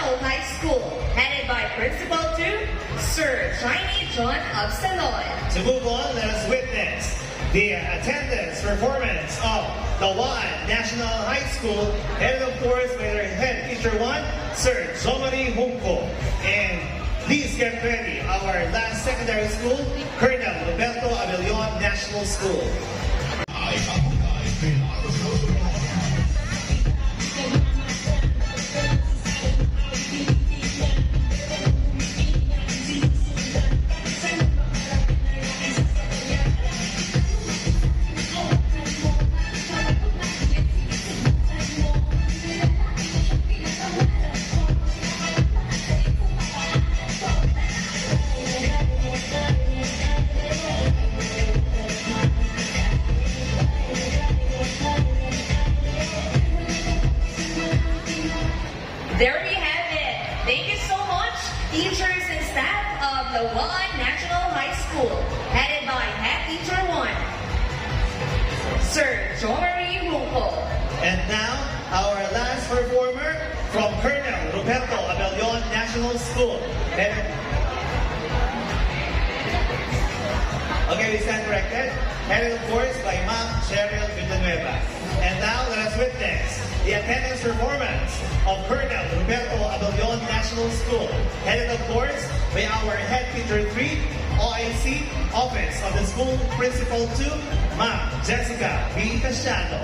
National High School, headed by Principal 2, Sir Jaime John of Saloy. To move on, let us witness the attendance performance of the One National High School, headed of course by their head teacher 1, Sir Jomari Humko. And please get ready, our last secondary school, Colonel Roberto Abellon National School. There we have it. Thank you so much, teachers and staff of the One National High School, headed by head teacher 1, Sir Jomari Humko. And now, our last performer from Colonel Roberto Abellon National School. Okay, we stand corrected. Headed, of course, by Ma'am Cheryl Villanueva. And now, let us witness the attendance performance of Colonel Roberto Abellon National School. Headed, of course, by our head teacher 3, OIC, Office of the School Principal 2, Ma'am Jessica B. Casiano.